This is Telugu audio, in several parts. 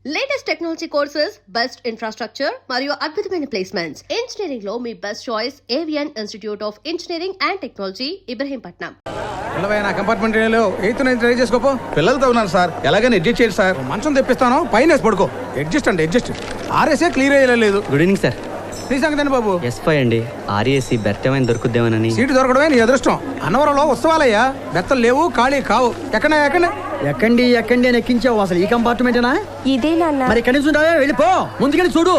Latest technology courses, best infrastructure మరియు అద్భుతమైన ప్లేస్మెంట్స్. ఇంజనీరింగ్ లో మీ best choice Avian institute of engineering and technology, Ibrahimpatnam. నా కంపార్ట్మెంట్ ఎయిత్ నైన్త్ ట్రై చేసుకోపో. పిల్లలతో ఉన్నాను సార్, ఎలాగైనా అడ్జస్ట్ చేయండి సార్. మంచం తెప్పిస్తాను, పైన వేసి పడుకో. అడ్జస్ట్ ఆర్ఎస్ఏ క్లియర్ అయ్యలేదు. Good evening sir. నీ సంగతి బాబు? ఎస్5 అండి. ఆర్ఏసీ బెర్తమైన దొరుకుద్దేమోనని. సీటు దొరకడమే నీ అదృష్టం. అన్నవరంలో ఉత్సవాలయ్యా, బెత్తలు లేవు, ఖాళీ కావు. ఎక్కండి అని ఎక్కించావు. అసలు ఈ కంపార్ట్మెంటేనా? ఇదే నాన్న. మరి ఎక్కడి నుంచి ఉంటావా? వెళ్ళిపో, ముందుకెళ్ళి చూడు.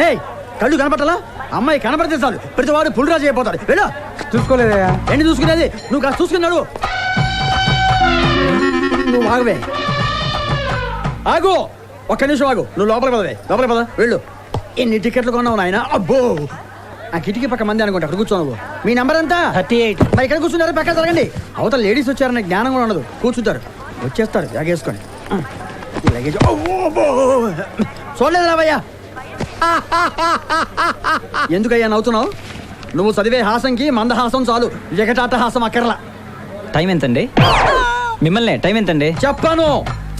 ఏయ్, కళ్ళు కనపట్టాలా? అమ్మాయి కనపడితే చాలు ప్రతి వాడు పుల్రాజు అయిపోతాడు. వెళ్ళు. చూసుకోలేదయ్యా. ఏంటి చూసుకునేది? నువ్వు కాస్త చూసుకున్నాడు. నువ్వు ఆగవే, ఆగు, ఒక్క నిమిషం ఆగు. నువ్వు లోపలికి పద వెళ్ళు. ఎన్ని టికెట్లు కొన్నావు నాయన? అబ్బో, ఆ కిటికీ పక్క మంది అనుకుంటా. అక్కడ కూర్చో నువ్వు. మీ నెంబర్ ఎంత? 38. మరి ఇక్కడ కూర్చున్నారు, పక్కన జరగండి. అవతల లేడీస్ వచ్చారనే జ్ఞానం కూడా ఉండదు. కూర్చుంటారు, వచ్చేస్తారు బ్యాగ్ వేసుకొని. లగేజ్ చూడలేదు రావయ్యా. ఎందుకయ్యా నవ్వుతున్నావు? నువ్వు చదివే హాసంకి మందహాసం చాలు, జగటాటహాసం అక్కర్లా. టైం ఎంతండి? మిమ్మల్ని టైం ఎంతండి చెప్పాను,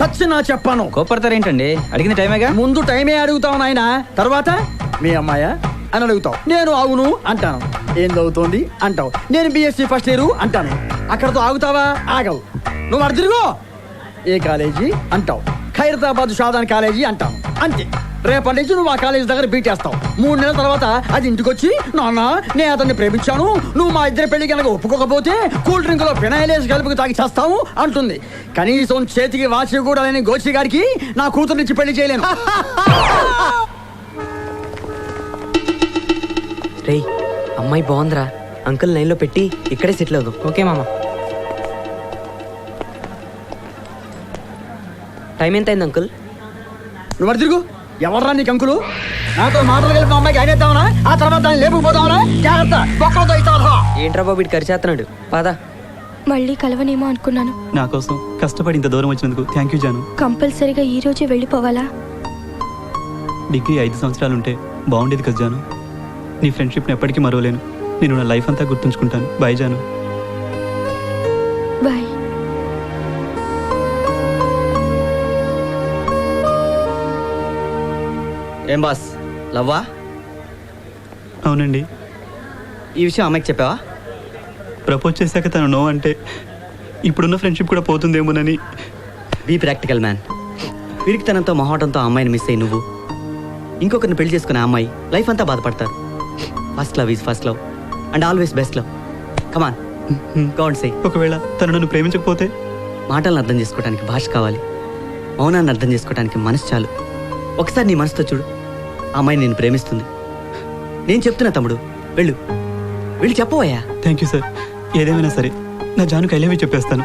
సచ్చినా చెప్పాను. కోపడతారేంటండి? అడిగిన టైమేగా. ముందు టైమే అడుగుతావు నాయన, తర్వాత మీ అమ్మాయా అని అడుగుతావు. నేను అవును అంటాను. ఏం చదువుతోంది అంటావు. నేను బిఎస్సీ ఫస్ట్ ఇయర్ అంటాను. అక్కడతో ఆగుతావా? ఆగవు. నువ్వు అటు తిరుగు. ఏ కాలేజీ అంటావు. ఖైరతాబాద్ షాదాన్ కాలేజీ అంటావు. అంతే. రేపటి నుంచి నువ్వు ఆ కాలేజీ దగ్గర బీటేస్తావు. 3 నెలల తర్వాత అది ఇంటికొచ్చి, నాన్న నేను అతన్ని ప్రేమించాను, నువ్వు మా ఇద్దరి పెళ్లి కనుక ఒప్పుకోకపోతే కూల్ డ్రింక్ లో ఫినాయిలేసి కలుపుకు తాగి చేస్తావు అంటుంది. కనీసం చేతికి వాచి కూడా లేని గోచి గారికి నా కూతురు నుంచి పెళ్లి చేయలేను. రేయ్, అమ్మాయి బాగుందిరా. అంకుల్ లైన్లో పెట్టి ఇక్కడే సెటిల్ అవుదాం. ఓకే మామ. టైం ఎంత అయింది అంకుల్? నువ్వు అటు తిరుగు. ఎవర్రా నీకు అంకులు? నాతో మాటలు కలిపి అమ్మాయికి అయినేద్దామనా? ఆ తర్వాత దాన్ని లేపుకుపోతామనా? జాగ్రత్త, బొక్కలతో ఇస్తావా? ఏంట్రా బాబు ఇటు ఖర్చేస్తున్నాడు. పదా. మళ్ళీ కలవనేమో అనుకున్నాను. నా కోసం కష్టపడి ఇంత దూరం వచ్చినందుకు థ్యాంక్ యూ జాను. కంపల్సరీగా ఈ రోజే వెళ్ళిపోవాలా? డిగ్రీ 5 సంవత్సరాలు ఉంటే బాగుండేది కదా జాను. నీ ఫ్రెండ్షిప్ని ఎప్పటికీ మరవలేను. నేను నా లైఫ్ అంతా గుర్తుంచుకుంటాను. బాయ్ జాను. బాయ్. ఏం బాస్, లవ్వా? అవునండి. ఈ విషయం అమ్మాయికి చెప్పావా? ప్రపోజ్ చేశాక తను నో అంటే ఇప్పుడున్న ఫ్రెండ్షిప్ కూడా పోతుందేమోనని. Be practical man. వీరికి తనంతో మొహాటంతో ఆ అమ్మాయిని మిస్ అయ్యి నువ్వు ఇంకొకరిని పెళ్లి చేసుకునే అమ్మాయి లైఫ్ అంతా బాధపడతారు. First love is first love and always best love. Come on, can't say. ఒకవేళ తను నన్ను ప్రేమించకపోతే? మాటలను అర్థం చేసుకోవడానికి భాష కావాలి, మౌనాన్ని అర్థం చేసుకోవడానికి మనసు చాలు. ఒకసారి నీ మనసుతో చూడు, ఆ అమ్మాయి నేను ప్రేమిస్తుంది. నేను చెప్తున్నా తమ్ముడు, వెళ్ళు, వెళ్ళి చెప్పవయ్యా. Thank you sir. ఏదేమైనా సరే నా జానుకి ఐ లవ్ యూ చెప్పేస్తాను.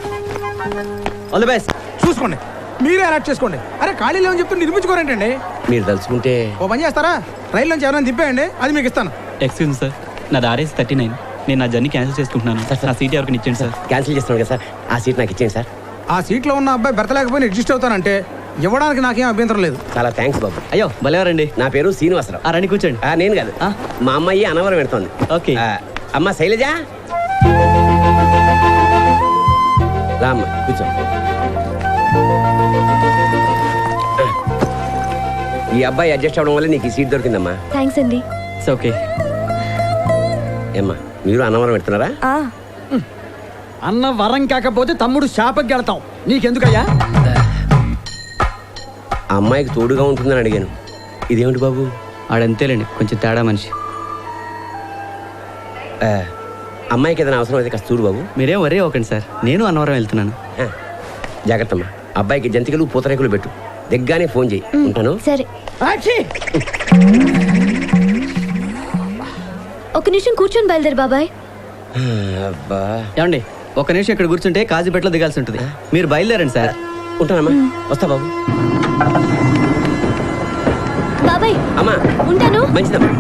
All the best. చూసుకోండి, మీరే అలర్ట్ చేసుకోండి. అరే ఖాళీ లేవని చెప్తే నిర్మించుకోరేంటండి? మీరు తలుచుకుంటే ఓ పని చేస్తారా, రైలు నుంచి ఎవరైనా దింపేయండి, అది మీకు ఇస్తాను. ఎక్స్క్యూజ్ సార్, నాది RS 39. నేను నా జర్నీ క్యాన్సిల్ చేసుకుంటున్నాను. నా సీట్ ఎవరికి ఇచ్చేయండి సార్. క్యాన్సిల్ చేస్తున్నాను కదా సార్, ఆ సీట్ నాకు ఇచ్చేయండి సార్. ఆ సీట్లో ఉన్న అబ్బాయి బెర్తలేకపోయినా అడ్జస్ట్ అవుతానంటే ఇవ్వడానికి నాకేం అభ్యంతరం లేదు. చాలా థ్యాంక్స్ బాబు. అయ్యో భలేవారండి. నా పేరు శ్రీనివాసరావు. రండి కూర్చోండి. నేను కాదు, మా అమ్మాయి అనవరం పెడుతోంది. ఓకే. అమ్మ శైలజ, రామ్మ కూర్చో. ఈ అబ్బాయి అడ్జస్ట్ అవడం వల్ల నీకు ఈ సీట్ దొరికిందమ్మా. థ్యాంక్స్ అండి. It's okay. ఏమ్మా, మీరు అనవరం పెడుతున్నారా? అన్న వరం కాకపోతే తమ్ముడు శాపకి గెడతాం. నీకెందుకయ్యా? ఆ అమ్మాయికి తోడుగా ఉంటుందని అడిగాను. ఇదేమిటి బాబు? ఆడంతేలేండి, కొంచెం తేడా మనిషి. అమ్మాయికి ఏదైనా అవసరం అయితే కాస్త చూడు బాబు. మీరేం వరే ఒకండి సార్, నేను అన్నవరం వెళ్తున్నాను. జాగ్రత్తమ్మా. అబ్బాయికి జంతికలు పూతరేకులు పెట్టు. దిగ్గానే ఫోన్ చేయి. ఉంటాను. సరే. ఒక నిమిషం కూర్చొని బయలుదేరు బాబాయ్. అబ్బా, ఏమండి, ఒక్క నిమిషం ఇక్కడ కూర్చుంటే కాజీపేటలో దిగాల్సి ఉంటుంది. మీరు బయలుదేరండి సార్. ఉంటానమ్మా, వస్తా బాబు. బాబాయ్ అమ్మా ఉంటాను. మంచిదమ్మా.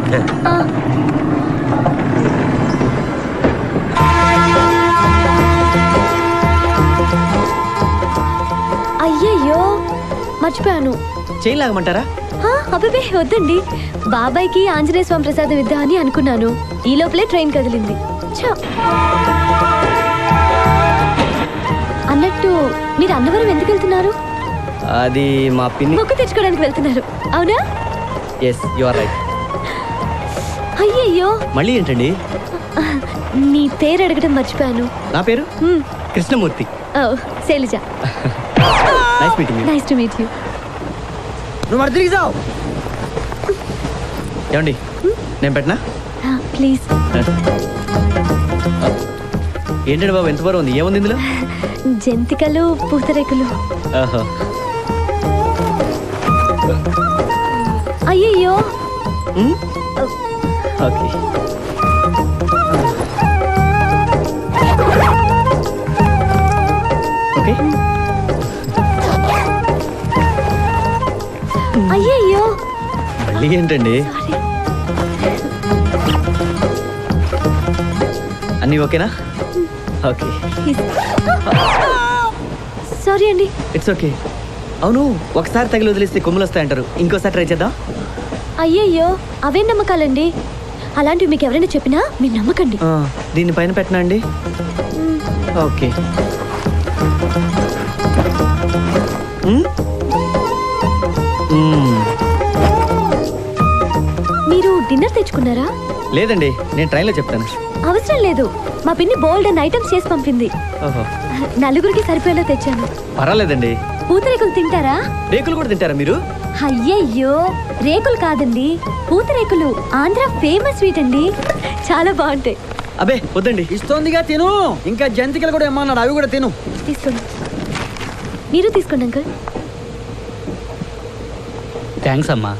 అయ్యయ్యో మర్చిపోయాను. చైన్ లాగమంటారా? అబ్బే వద్దండి. బాబాయ్కి ఆంజనేయ స్వామి ప్రసాదం ఇద్దా అని అనుకున్నాను. ఈ లోపలే ట్రైన్ కదిలింది. అన్నట్టు మీరు అన్నవరం ఎందుకు వెళ్తున్నారు? అది మా పిన్ని. మొక్కు తెచ్చుకోవడానికి వెళ్తున్నారు అవునా? Yes you are right. అయ్యయ్యో, మళ్ళీ ఏంటండి? నీ పేరు అడగడం మర్చిపోయాను. నా పేరు Krishnamurthy. Shailaja. Nice meeting you. Nice to meet you. నువ్వు మరి తిరిగి చావు. ఏమండి నేను పెట్టనా? ప్లీజ్. ఏంటండి బాబు ఎంత బరువు ఉంది? ఏముంది ఇందులో? జంతికలు, పూతరేకులు. ఓహో. అయ్యయ్యో. ఓకే. ఓకే. అయ్యయ్యో. మళ్ళీ ఏంటండి? అన్నీ ఓకేనా? ఓకే. సారీ అండి. It's okay. అవును, ఒకసారి తగిలి వదిలేస్తే కొమ్ములు వస్తాయంటారు, ఇంకోసారి ట్రై చేద్దాం. అయ్యయ్యో, అవే నమ్మకాలండి. అలాంటివి మీకు ఎవరైనా చెప్పినా మీరు నమ్మకండి. దీని పైన పెట్టనా అండి? ఓకే. మీరు డిన్నర్ తెచ్చుకున్నారా? లేదండి, నేను ట్రైన్లో చెప్తాను. అవసరం లేదు, మా పిన్ని బోల్డ్ అండ్ ఐటమ్స్ చేసి పంపింది. ఓహో. నలుగురికి సరిపోయేలా తెచ్చాను. పర్వాలేదండి. పూతరేకులు తింటారా? రేకులు కూడా తింటారా మీరు? అయ్యయ్యో, రేకులు కాదండి, పూతరేకులు. ఆంధ్ర ఫేమస్ స్వీట్ అండి, చాలా బాగుంటాయి. అబే వద్దండి. ఇస్తోందిగా తిను. ఇంకా జంతికలు కూడా ఏమన్నాడు, అవి కూడా తిను. తీసుకోండి. మీరు తీసుకోండి అంకుల్. థ్యాంక్స్ అమ్మా.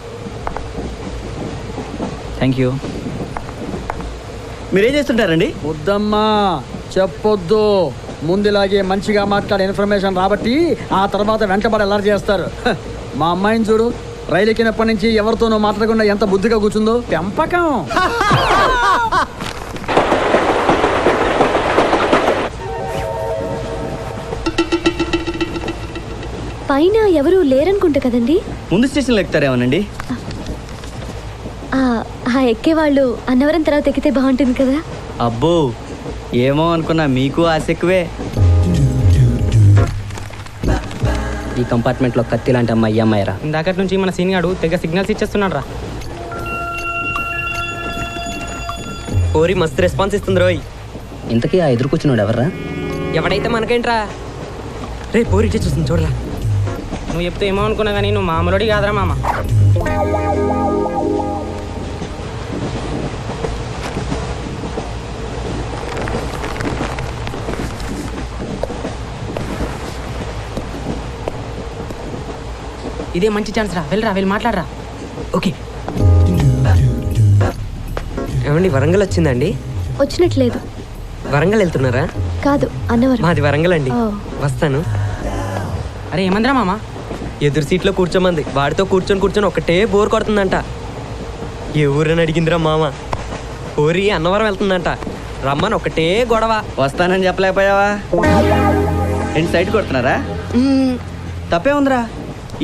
Thank you. మీరేం చేస్తుంటారండి? వద్దమ్మా చెప్పొద్దు. ముందులాగే మంచిగా మాట్లాడే ఇన్ఫర్మేషన్ రాబట్టి ఆ తర్వాత వెంటబడి అల్లరి చేస్తారు. మా అమ్మాయిని చూడు, రైలు ఎక్కినప్పటి నుంచి ఎవరితోనో మాట్లాడకుండా ఎంత బుద్ధిగా కూర్చుందో. పెంపకం. పైన ఎవరు లేరనుకుంటా కదండి? ముందు స్టేషన్లో ఎక్కుతారేమోనండి. ఆ ఎక్కేవాళ్ళు అన్నవరం తర్వాత ఎక్కితే బాగుంటుంది కదా. అబ్బో, ఏమో అనుకున్నా, మీకు ఆశ ఎక్కువే. ఈ కంపార్ట్మెంట్లో కత్తి లాంటి అమ్మాయి అమ్మాయిరా. ఇందాకటి నుంచి మన సీన్ గాడు తెగ సిగ్నల్స్ ఇచ్చేస్తున్నాడు రా. ఓరి మస్తు రెస్పాన్స్ ఇస్తుంది రోయ్. ఇంతకీ ఆ ఎదురు కూర్చున్నాడు ఎవర్రా? ఎవడైతే మనకేంట్రా. రే పోరి ఇచ్చే చూస్తుంది చూడరా. నువ్వు చెప్తే ఏమో అనుకున్నా కానీ నువ్వు మామూలుడి కాదురా మామ. ఇదే మంచి ఛాన్స్ రా, వెళ్ళరా, వెళ్ళి మాట్లాడరా. ఓకే. ఏమండి వరంగల్ వచ్చిందండి? వచ్చినట్లేదు. వరంగల్ వెళ్తున్నారా? కాదు, అన్నవరం. మాది వరంగల్ అండి. ఓ. వస్తాను. అరే ఏమందిరా మామ? ఎదురు సీట్లో కూర్చోమంది. వాడితో కూర్చొని ఒకటే బోర్ కొడుతుందంట. ఏ ఊరని అడిగిందిరా మామ. ఊరి అన్నవరం వెళ్తుందంట. రమ్మని ఒకటే గొడవ. వస్తానని చెప్పలేకపోయావా? ఏంటి సైడ్ కొడుతున్నారా? తప్పే ఉందిరా,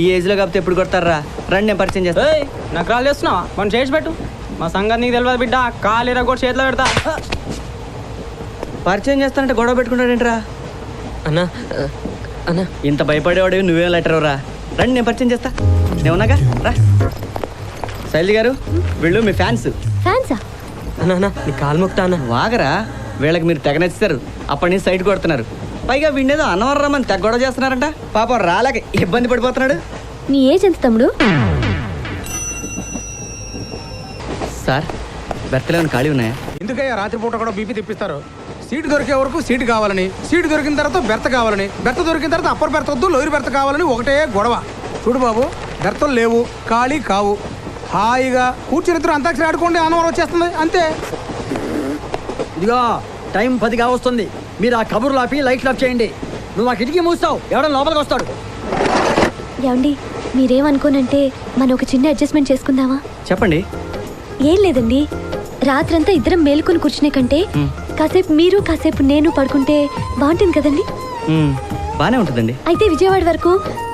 ఈ ఏజ్లో కాకపోతే ఎప్పుడు కొడతారా? రండి, నేను పరిచయం చేస్తా. ఏయ్, నాకు కాల్ చేస్తున్నావా? మనం చేసి పెట్టు. మా సంగతి నీకు తెలియదు బిడ్డ. కాలేరా కూడా చేతిలో పెడతా. పరిచయం చేస్తానంటే గొడవ పెట్టుకుంటాడేంట్రా? అన్నా అన్నా, ఇంత భయపడేవాడు నువ్వేం లెటర్ రా. రండి, నేను పరిచయం చేస్తా. నేను ఉన్నాగా, రా. శైలి గారు, వీళ్ళు మీ ఫ్యాన్స్. ఫ్యాన్సా? అన్నా అన్నా, నీ కాలు మొక్తా అన్న. వాగరా, వీళ్ళకి మీరు తెగ నచ్చారు. అప్పటి నుంచి సైడ్ కొడుతున్నారు. పైగా వీడేదో అన్నవరం రమ్మని తెగ గొడవ చేస్తున్నారంట. పాపం రాలేక ఇబ్బంది పడిపోతున్నాడు. నీ ఏజ్ ఎంత తమ్ముడు? సార్, బెర్తలేమని ఖాళీ ఉన్నాయా? ఎందుకయ్యా రాత్రిపూట కూడా బీపీ తెప్పిస్తారు? సీటు దొరికే వరకు సీటు కావాలని, సీటు దొరికిన తర్వాత బెర్త కావాలని, బెర్త దొరికిన తర్వాత అప్పర్ బెర్త వద్దు, లోయర్ బెర్త కావాలని ఒకటే గొడవ. చూడు బాబు, బెర్తలు లేవు, ఖాళీ కావు. హాయిగా కూర్చునిద్దరు అంతాక్షరి ఆడుకోండి, ఆనవరం వచ్చేస్తుంది అంతే. ఇదిగో టైం 10 కావస్తుంది. మీరు ఆ కబుర్లు ఆపి లైట్లు ఆఫ్ చేయండి. నువ్వు ఆ కిటికీ మూస్తావు, ఎవడో లోపలికి వస్తాడు. ఏమండి, మీరేమనుకోనంటే మనం ఒక చిన్న అడ్జస్ట్మెంట్ చేసుకుందామా? చెప్పండి. ఏం లేదండి, రాత్రంతా ఇద్దరం మేలుకొని కూర్చునే కంటే కాసేపు మీరు కాసేపు నేను పడుకుంటే బాగుంటుంది కదండి. బానే ఉంటుందండి. అయితే విజయవాడ వరకు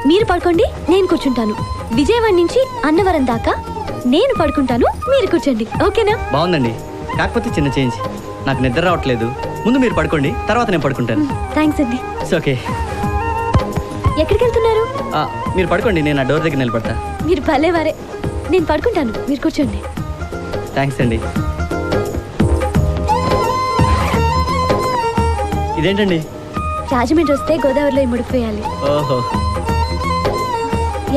మీరు పడుకోండి, నేను కూర్చుంటాను. విజయవాడ నుంచి అన్నవరం దాకా నేను పడుకుంటాను, మీరు కూర్చోండి. ఓకేనా? బాగుందండి. కాకపోతే చిన్న చేంజ్. నాకు నిద్ర రావట్లేదు, ముందు మీరు పడుకోండి, తర్వాత నేను పడుకుంటాను. థ్యాంక్స్ అండి. It's okay. ఎక్కడికి వెళ్తున్నారు? మీరు పడుకోండి, నేను ఆ డోర్ దగ్గర నిలబడతా. మీరు భలేవారే. నేను పడుకుంటాను, మీరు కూర్చోండి. థ్యాంక్స్ అండి. ఇదేంటండి? రాజమండ్రి వస్తే గోదావరిలో ముడిపోయాలి. ఓహో,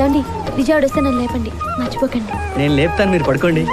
ఏమండి, విజయవాడ వస్తే నన్ను లేపండి, మర్చిపోకండి. నేను లేపుతాను, మీరు పడుకోండి.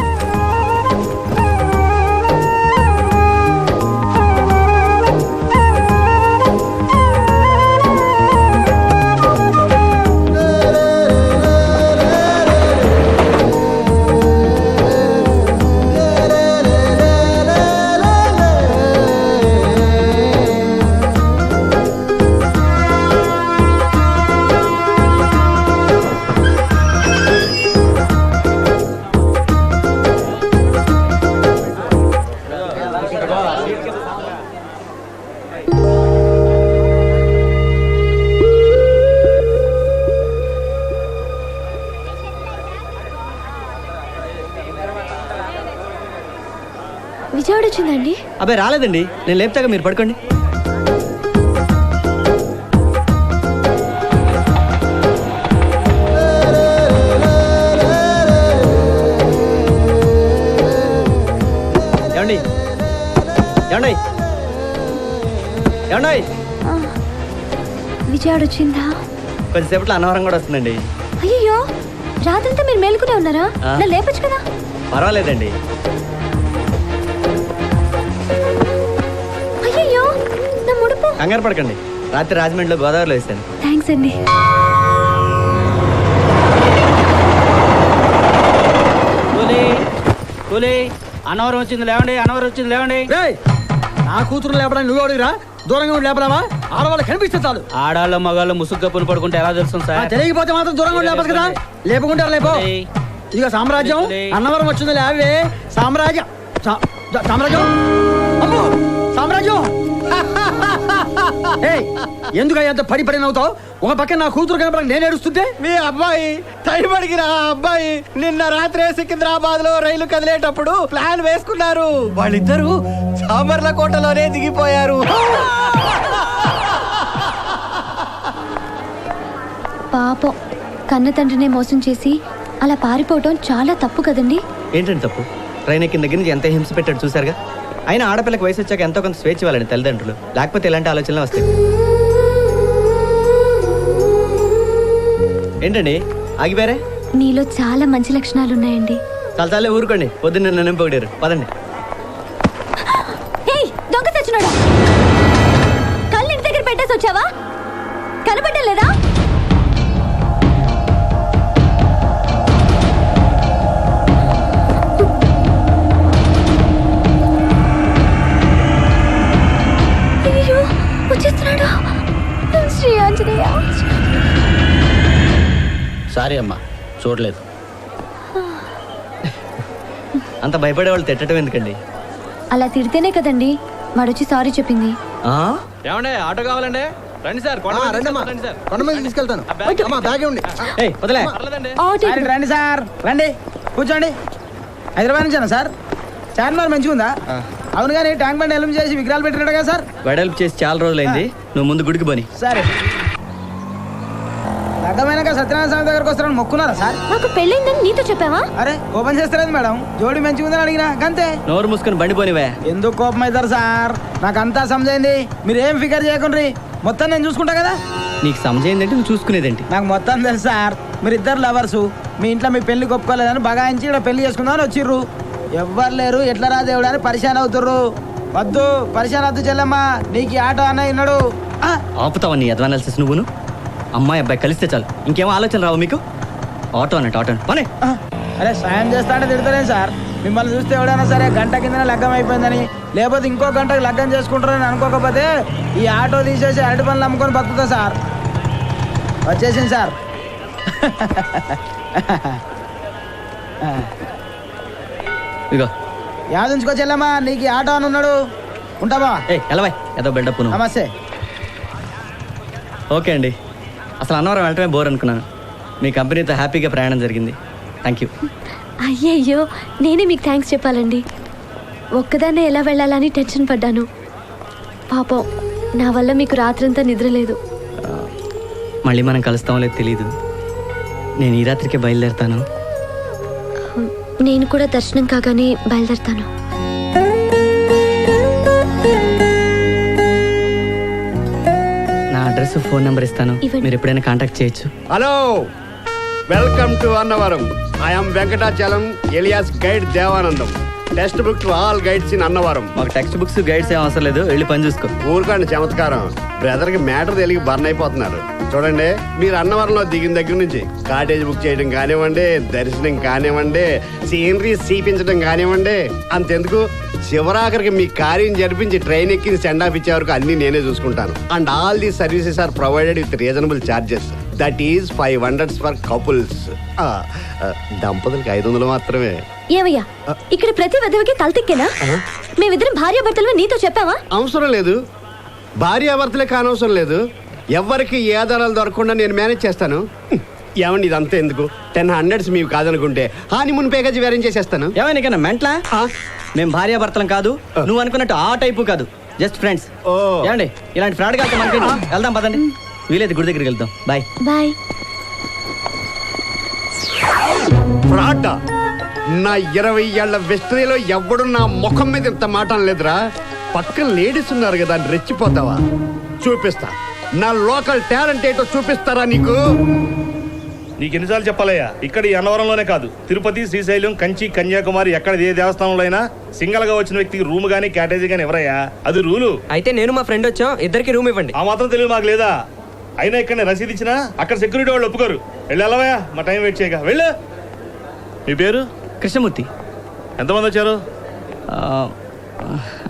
విజయవాడ వచ్చిందండి? అబ్బాయి రాలేదండి, నేను లేపుతాగా, మీరు పడుకోండి. ఏమండి ఏమండి ఏమండి? విజయవాడ వచ్చిందా? కొద్దిసేపట్లో అన్నవరం కూడా వస్తుందండి. అయ్యో, రాత్రంతా మీరు మేలుకునే ఉన్నారా? నన్ను లేపచ్చు కదా. పర్వాలేదండి. అయ్యో, నా ముడుపు. కంగారు పడకండి, రాత్రి రాజమండ్రిలో గోదావరిలో వేసాను. థ్యాంక్స్ అండి. అన్నవరం వచ్చింది లేవండి, అన్నవరం వచ్చింది లేవండి. రేయ్, నా కూతురు లేపడానికి నువ్వు అడిగిరా? దూరంగా ఉండి లేపరావా? ఆడవాళ్ళు కనిపిస్తే చాలు. ఆడాళ్ళ మగాళ్ళు ముసుగు కప్పులు పడుకుంటే ఎలా తెలుస్తుంది సార్? తెలియకపోతే మాత్రం దూరంగా ఉండి లేపదు కదా. లేపుకుంటారు లేపో. ఇక సామ్రాజ్యం అన్నవరం వచ్చింది లేవే. సామ్రాజ్యం సామ్రాజ్యం అమ్మో సామ్రాజ్యం. ఏయ్, ఎందుకు అంత పడి పడి నవ్వుతావు? ఒక పక్కన నా కూతురు కనపడక నేను ఏడుస్తుంటే మీ అబ్బాయి టైం అడిగిన అబ్బాయి నిన్న రాత్రి సికింద్రాబాద్ లో రైలు కదిలేటప్పుడు ప్లాన్ వేసుకున్నారు. వాళ్ళిద్దరూ సామర్లకోటలోనే దిగిపోయారు. పాపం, కన్న తండ్రినే మోసం చేసి అలా పారిపోవటం చాలా తప్పు కదండి. ఏంటండి తప్పు? ట్రైన్ ఎక్కిన దగ్గర నుంచి ఎంత హింస పెట్టాడు చూసారుగా. అయినా ఆడపిల్లకి వయసు వచ్చాక ఎంతో కొంత స్వేచ్ఛ ఇవ్వాలండి తల్లిదండ్రులు, లేకపోతే ఇలాంటి ఆలోచనలు వస్తాయి. ఏంటండి ఆగిపోయారే? నీలో చాలా మంచి లక్షణాలు ఉన్నాయండి. చాలా చాలే ఊరుకోండి, పొద్దున్న నన్ను పొగిడారు. పదండి. దొంగ తెచ్చినాడు. కళ్ళు ఇంటి దగ్గర పెట్టేసి వచ్చావా? కనపడలేదా? వచ్చేస్తున్నాడు. శ్రీ ఆంజనేయ. సారీ అమ్మా, చూడలేదు. అంత భయపడే వాళ్ళు తిట్టడం ఎందుకండి? అలా తిడితేనే కదండి వాడొచ్చి సారీ చెప్పింది. ఏమండే ఆటో కావాలండి? రండి సార్, కొండ మీద తీసుకెళ్తాను. బ్యాగ్ ఉంది. వదిలే. రండి సార్, రండి కూర్చోండి. హైదరాబాద్ నుంచేనా సార్? చార్మినార్ మంచిగా ఉందా? అవును కానీ ట్యాంక్ బండ్ ఎలుము చేసి విగ్రహాలు పెట్టినట్టు కదా సార్? వెడల్పు చేసి చాలా రోజులైంది, నువ్వు ముందు గుడికి పోని. సరే, లగ్గమైనాక సత్యనారాయణ స్వామి దగ్గరకు వస్తారని మొక్కున్నారా సార్? నాకు పెళ్ళైందని నీతో చెప్పావా? అరే కోపం చేస్తలేదు మేడం, జోడి మంచిగా ఉందని అడిగినా అంతే. నోరు మూసుకొని బండి పోనివే. ఎందుకు కోపం అవుతారు సార్? నాకు అంతా సమజైంది, మీరు ఏం ఫికర్ చేయకుండ్రి, మొత్తం నేను చూసుకుంటా కదా. నీకు సమజైందంటే నువ్వు చూసుకునేదేంటి? నాకు మొత్తం తెలుసు సార్. మీరు ఇద్దరు లవర్సు, మీ ఇంట్లో మీ పెళ్లి ఒప్పుకోలేదని బగాయించి ఇక్కడ పెళ్లి చేసుకుందామని వచ్చిర్రు. ఎవ్వరు లేరు, ఎట్లా రా దేవుడు అని పరిశాన్ అవుతుర్రు. వద్దు పరిశాన్ వద్దు చెల్లమ్మా, నీకు ఈ ఆటో అన్న విన్నాడు. ఆపుతావా నీ అడ్వాన్సెస్? నువ్వును అమ్మాయి అబ్బాయి కలిస్తే చాలు, ఇంకేమో ఆలోచన రావు మీకు? ఆటో అన్నట్టు ఆటో పనే. అరే సాయం చేస్తా అంటే తిడతలేను సార్. మిమ్మల్ని చూస్తే ఎవడైనా సరే గంట కిందనే లగ్గం అయిపోయిందని, లేకపోతే ఇంకో గంటకు లగ్గం చేసుకుంటారని అనుకోకపోతే ఈ ఆటో తీసేసి అరటి పనులు అమ్ముకొని బతుకుతా సార్. వచ్చేసింది సార్. ఇగో యాదుంచుకో చెల్లమ్మా, నీకు ఈ ఆటో అని ఉన్నాడు. ఉంటావా? ఎలవాయ్ ఏదో బిల్డప్. నమస్తే. ఓకే అండి, అసలు అన్నవరం వెళ్ళటమే బోర్ అనుకున్నాను. మీ కంపెనీతో హ్యాపీగా ప్రయాణం జరిగింది. Thank you. అయ్యయ్యో, నేనే మీకు థ్యాంక్స్ చెప్పాలండి. ఒక్కదాన్నే ఎలా వెళ్ళాలని టెన్షన్ పడ్డాను. పాపం నా వల్ల మీకు రాత్రంతా నిద్ర లేదు. మళ్ళీ మనం కలుస్తామో లేదు తెలీదు. నేను ఈ రాత్రికే బయలుదేరుతాను. నేను కూడా దర్శనం కాగానే బయలుదేరుతాను. నా అడ్రస్ ఫోన్ నెంబర్ ఇస్తాను, ఇవ్వండి. మీరు ఎప్పుడైనా కాంటాక్ట్ చేయొచ్చు. Hello, welcome to Annavaram. I'm Venkatachalam alias guide Devanandam. Text book to all guides in Annavaram. మాకు టెక్స్ట్ బుక్స్ గైడ్స్ ఏం అవసరం లేదు, వెళ్ళి పని చూసుకో. ఊరుకోండి చమత్కారం. బ్రదర్ కి మ్యాటర్ తెలిగి బర్న్ అయిపోతున్నారు. చూడండి, మీరు అన్నవరంలో దిగిన దగ్గర నుంచి కాటేజ్ బుక్ చేయడం కానివ్వండి, దర్శనం కానివ్వండి, సీనరీ చూపించడం కానివ్వండి, అంతెందుకు శివరాఖరికి మీ కార్యం జరిపించి ట్రైన్ ఎక్కి సెండ్ ఆఫ్ ఇచ్చే వరకు అన్ని నేనే చూసుకుంటాను. And all the services are provided with reasonable charges. That is 500 for couples. దంపతులకి 500 మాత్రమే. ఏమయ్యా, ఇక్కడ ప్రతి విధవకి తలతిక్కేనా? మేమిద్దరం భార్యాభర్తలు నీతో చెప్పావా? అవసరం లేదు, భార్యాభర్తలే కానవసరం లేదు. ఎవరికి ఏ ఆధారాలు దొరకకుండా నేను మేనేజ్ చేస్తాను. ఏమండి ఇదంతా ఎందుకు? 1000 మీకు కాదనుకుంటే హానీమూన్ ప్యాకేజ్ వేరేం చేసేస్తాను. ఏమైనా మెంట్లా? మేము భార్యాభర్తలం కాదు, నువ్వు అనుకున్నట్టు ఆ టైపు కాదు, జస్ట్ ఫ్రెండ్స్. ఓ. ఏమండి ఇలాంటి ఫ్రాడ్ కాదు మనకి. వెళ్దాం పదండి, వీలైతే గుడి దగ్గరికి వెళ్దాం. Bye bye. ఫ్రాడ్? నా 20 ఏళ్ల వెస్టరీలో ఎవ్వడు నా ముఖం మీద ఇంత మాట అనలేదురా. పక్కన లేడీస్ ఉన్నారు కదా, రెచ్చిపోతావా? చూపిస్తా, నా లోకల్ టాలెంట్ ఏంటో చూపిస్తారా నీకు? నీకు ఎన్నిసార్లు చెప్పాలయ్యా, ఇక్కడ ఈ అన్నవరంలోనే కాదు, తిరుపతి, శ్రీశైలం, కంచి, కన్యాకుమారి ఎక్కడ ఏ దేవస్థానంలో అయినా సింగల్ గా వచ్చిన వ్యక్తికి రూమ్ గానీ క్యాటేజీ గానీ ఎవరయ్యా, అది రూలు. అయితే నేను మా ఫ్రెండ్ వచ్చాం, ఇద్దరికి రూమ్ ఇవ్వండి. ఆ మాత్రం తెలియదు మాకు లేదా? అయినా ఇక్కడ రసీదు ఇచ్చినా అక్కడ సెక్యూరిటీ వాళ్ళు ఒప్పుకోరు. వెళ్ళవయ్యా, మా టైం వెయిట్ చేయక వెళ్ళు. మీ పేరు? కృష్ణమూర్తి. ఎంతమంది వచ్చారు?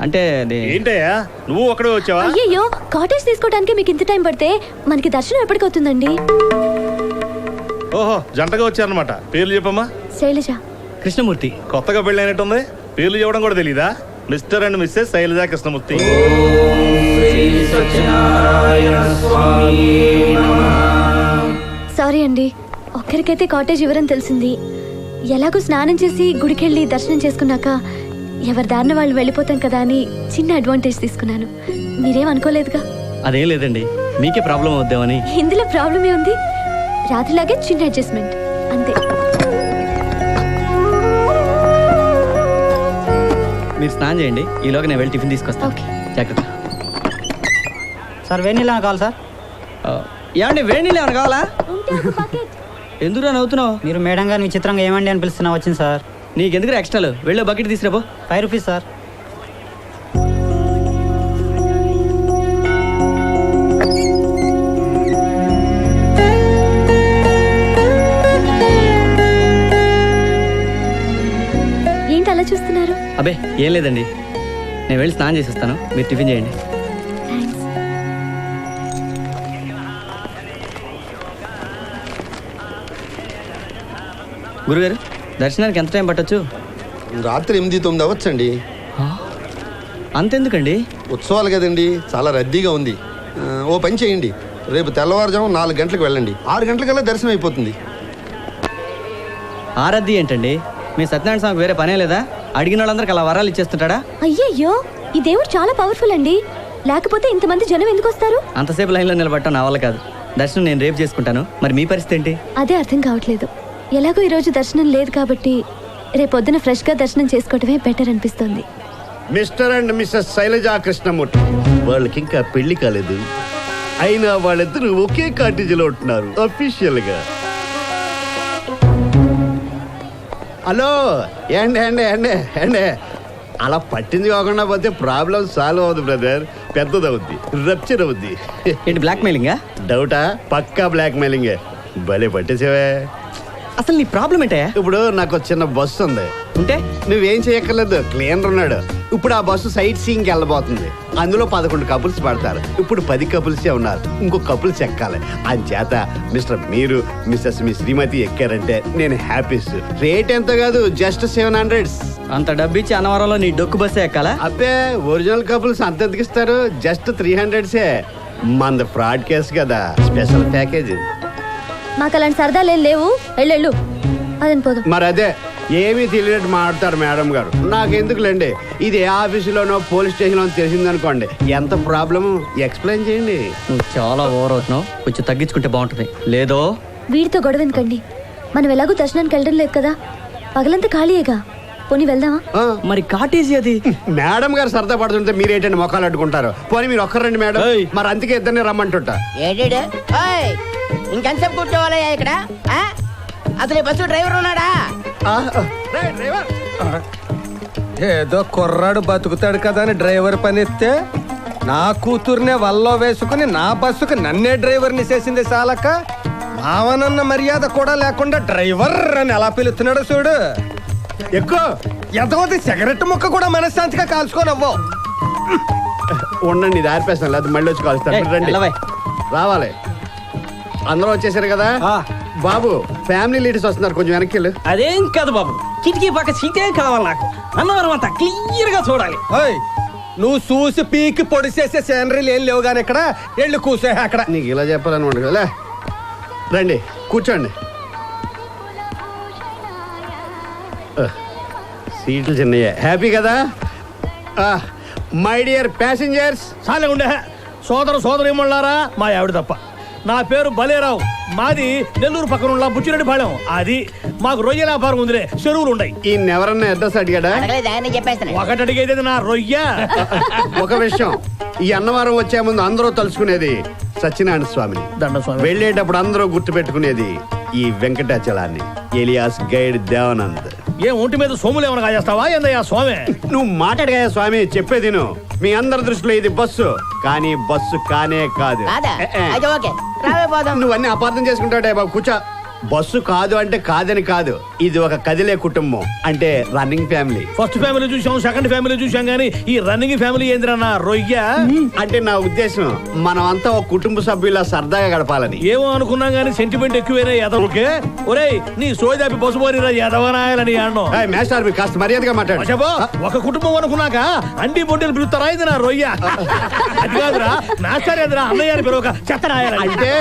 అంటే ఏంటయ్యా నువ్వు ఒక్కడే వచ్చావా? అయ్యయ్యో, కాటేజ్ తీసుకోవడానికి మీకు ఇంత టైం పడితే మనకి దర్శనం ఎప్పటికవుతుందండి? ఓహో, జంటగా వచ్చారనమాట. పేర్లు చెప్పమ్మా. శైలజ. కృష్ణమూర్తి. కొత్తగా పెళ్ళైనట్టుంది, పేర్లు చెప్పడం కూడా తెలీదా? Mr and Mrs Shailaja Krishnamurthy. Sorry అండి, ఒక్కరికైతే కాటేజ్ ఇవ్వరని తెలిసింది. ఎలాగో స్నానం చేసి గుడికెళ్ళి దర్శనం చేసుకున్నాక ఎవరి దారిన వాళ్ళు వెళ్ళిపోతాం కదా అని చిన్న అడ్వాంటేజ్ తీసుకున్నాను. మీరేం అనుకోలేదుగా? అదేం లేదండి, మీకే ప్రాబ్లం అవుద్దామని. ఇందులో ప్రాబ్లమే ఉంది, రాత్రిలాగే చిన్న అడ్జస్ట్మెంట్ అంతే. మీరు స్నానం చేయండి, ఈలోగా నేను వెళ్ళి టిఫిన్ తీసుకొస్తాను. ఓకే. జాగ్రత్త. సార్ వేడి నీళ్ళు కావాలి సార్. ఏమండి వేడి నీళ్ళు ఏమైనా కావాలా? ఎందుకు నవ్వుతున్నావు? మీరు మేడం గారిని విచిత్రంగా ఏమండి అని పిలుస్తున్నా వచ్చింది సార్. నీకెందుకు ఎక్స్ట్రాలు? వెళ్ళి బకెట్ తీసుకురాబో. 5 rupees sir. ఏంటి అలా చూస్తున్నారు? అబ్బే ఏం లేదండి, నేను వెళ్ళి స్నానం చేసేస్తాను, మీరు టిఫిన్ చేయండి. థ్యాంక్స్. గురుగారు, దర్శనానికి ఎంత టైం పట్టొచ్చు? రాత్రి 8-9 అవ్వచ్చండి. అంతెందుకండి? ఉత్సవాలు కదండి, చాలా రద్దీగా ఉంది. ఓ పని చేయండి, రేపు తెల్లవారుజాము 4 గంటలకు వెళ్ళండి, 6 గంటలకల్లా దర్శనం అయిపోతుంది. ఆ రద్దీ ఏంటండి? మీ సత్యనారాయణ స్వామికి వేరే పనే లేదా? అడిగిన వాళ్ళందరికి అలా వరాలు ఇచ్చేస్తుంటాడా? అయ్యయ్యో, ఈ దేవుడు చాలా పవర్ఫుల్ అండి, లేకపోతే ఇంతమంది జనం ఎందుకు వస్తారు? అంతసేపు లైన్లో నిలబడటం నా వల్ల కాదు. దర్శనం నేను రేపు చేసుకుంటాను, మరి మీ పరిస్థితి ఏంటి? అదే అర్థం కావట్లేదు. ఎలాగో ఈరోజు దర్శనం లేదు కాబట్టి రేపొద్దున ఫ్రెష్గా దర్శనం చేసుకోవటమే బెటర్ అనిపిస్తుంది. Mr and Mrs Shailaja Krishnamurthy, వాళ్ళకి ఇంకా పెళ్లి కాలేదు, అయినా వాళ్ళిద్దరూ ఒకే కాటేజీలో ఉంటున్నారు అఫీషియల్ గా. హలో, ఏండి ఏండి ఏండి ఏండి అలా పట్టింది కాకుండా పోతే ప్రాబ్లం సాల్వ్ అవ్వదు బ్రదర్, పెద్దదవుద్ది, రప్చర్ అవుద్ది. ఏంటి బ్లాక్ మెయిలింగా? డౌటా? పక్కా బ్లాక్ మెయిలింగే. భలే పట్టేసేవే. అసలు నీ ప్రాబ్లం ఏంటే? ఇప్పుడు నాకు చిన్న బస్సు ఉంది, ఉంటే నువ్వేం చేయక్కర్లేదు, క్లీనర్ ఉన్నాడు. ఇప్పుడు ఆ బస్సు సైట్ సీయింగ్కి వెళ్ళబోతుంది. అందులో 11 కపుల్స్ పడతారు. ఇప్పుడు 10 కపుల్సే ఉన్నారు, ఇంకో కపుల్స్ ఎక్కాలి. అంచేత మిస్టర్ మీరు మిస్సెస్ మీ శ్రీమతి ఎక్కారంటే నేను హ్యాపీస్. రేట్ ఎంత కాదు, జస్ట్ 700. అంత డబ్బు ఇచ్చి అన్నవరంలో నీ డొక్కు బస్సే ఎక్కాలా? అబ్బే, ఒరిజినల్ కపుల్స్ అంత ఎందుకు ఇస్తారు? జస్ట్ 300సే. మంది ఫ్రాడ్ కేసు కదా, స్పెషల్ ప్యాకేజ్. మాకు అలాంటి సరదాలు ఏం లేవు, వెళ్ళు అదని పోదాం. మరి అదే ఏమీ తెలియనట్టు మాట్లాడతారు మేడం గారు. నాకెందుకులేండి, ఇది ఏ ఆఫీసులోనో పోలీస్ స్టేషన్లో తెలిసిందనుకోండి, ఎంత ప్రాబ్లము ఎక్స్ప్లెయిన్ చేయండి. నువ్వు చాలా ఓవర్ అవుతున్నావు, కొంచెం తగ్గించుకుంటే బాగుంటుంది. లేదో వీడితో గొడవ ఎందుకండి? మనం ఎలాగో దర్శనానికి వెళ్ళడం లేదు కదా, పగలంతా ఖాళీయేగా, పోనీ వెళ్దామా? మరి కాటేజీ అది. మేడం గారు సరదా పడుతుంటే మీరేంటండి మొక్కలు అడ్డుకుంటారు? పోనీ మీరు ఒక్కరండి మేడం, మరి అందుకే ఇద్దరిని రమ్మంటుంటా. ఇంకెంతసేపు కూర్చోవాలయ్యా ఇక్కడ? అసలు ఈ బస్సు డ్రైవర్ ఉన్నాడా? ఏదో కుర్రాడు బతుకుతాడు కదా అని డ్రైవర్ పని ఇస్తే నా కూతుర్నే వల్లో వేసుకుని నా బస్సుకు నన్నే డ్రైవర్ని చేసింది చాలక మావనన్న మర్యాద కూడా లేకుండా డ్రైవర్ అని ఎలా పిలుస్తున్నాడు చూడు. ఎక్కువ ఎంతమంది సిగరెట్ ముక్క కూడా మనశ్శాంతిగా కాల్చుకోనవ్వో. ఉండండి, ఇది ఆర్పేస్తాను, లేదా మళ్ళీ వచ్చి కాలుస్తాను. రండి, రావాలి. అందరూ వచ్చేసారు కదా బాబు. ఫ్యామిలీ లీడర్స్ వస్తున్నారు, కొంచెం వెనక్కి వెళ్ళు. అదేం కాదు బాబు, కిటికీ పక్క సీటే కావాలి నాకు. అన్నవరం అంతా క్లియర్ గా చూడాలి. నువ్వు చూసి పీకి పొడి చేసే సీనరీలు ఏం లేవు కానీ ఇక్కడ వెళ్ళి కూసే. అక్కడ నీకు ఇలా చెప్పాలన్నమాట కదా. రండి కూర్చోండి. సీట్లు చిన్నయ్యే. హ్యాపీ కదా మై డియర్ ప్యాసింజర్స్? చాలే ఉండే సోదరు ఏమన్నారా, మా ఆవిడ తప్ప. నా పేరు బలేరావు, మాది నెల్లూరు పక్కన ఉన్న బుచ్చిరెడ్డిపాళెం. అది మాకు రొయ్య వ్యాపారం ఉందిలే, చెరువులు ఉన్నాయి. ఈయన ఎవరన్నా అడ్రస్ అడిగాడా? ఒకటి అడిగేది నా రొయ్య. ఒక విషయం, ఈ అన్నవరం వచ్చే ముందు అందరూ తలుచుకునేది సత్యనారాయణ స్వామిని, వెళ్ళేటప్పుడు అందరూ గుర్తు పెట్టుకునేది ఈ వెంకటాచలాన్ని, ఎలియాస్ గైడ్ దేవానంద్. ఏ ఒంటి మీద సోములు ఏమైనా కాజేస్తావా ఏందయ్యా స్వామి? నువ్వు మాట్లాడగా స్వామి, చెప్పేది నువ్వు. మీ అందరి దృష్టిలో ఇది బస్సు, కానీ బస్సు కానే కాదు. నువ్వు అన్ని అపార్థం చేసుకుంటాడే బాబు. కూర్చో. బస్సు కాదు అంటే కాదని కాదు, ఇది ఒక కదిలే కుటుంబం, అంటే రన్నింగ్ ఫ్యామిలీ. ఫస్ట్ ఫ్యామిలీ చూసాం, సెకండ్ ఫ్యామిలీ చూసాం, కానీ ఈ రన్నింగ్ ఫ్యామిలీ ఏందిరా రొయ్య? అంటే నా ఉద్దేశం మనం అంతా ఒక కుటుంబ సభ్యులా సరదాగా గడపాలని. ఏమో అనుకున్నాం కానీ సెంటిమెంట్ ఎక్కువైనా ఎదవకే. ఒరేయ్ నీ సోదాపి బస్సు పోరిరా ఎదవనాయాలని అన్నాం. మేస్టార్ మీరు కాస్త మర్యాదగా మాట్లాడు. ఒక కుటుంబం అనుకున్నాక అండి బొడ్డలు పిలుస్తారా ఇది నా రొయ్య? అది కాదురా మాస్టర్ ఎదురా అన్నయ్య అని పిలవక చెత్తనాయాలి. అంటే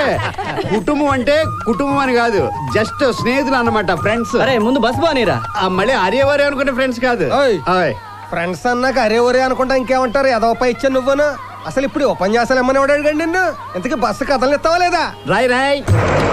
కుటుంబం అంటే కుటుంబం అని కాదు, జస్ట్ స్నేహితులు అన్నమాట, ఫ్రెండ్స్. అరే ముందు బస్ బానేరా. మళ్ళీ అరేవరే అనుకునే ఫ్రెండ్స్ కాదు. ఫ్రెండ్స్ అన్నాక అరే ఒరే అనుకుంటా ఇంకేమంటారు? ఎదవపై ఇచ్చా నువ్వును. అసలు ఇప్పుడు ఉపన్యాసాలు ఏమని అడిగాడు నిన్ను? ఇంతకీ బస్సు కథలు ఎత్తావా లేదా? రాయ్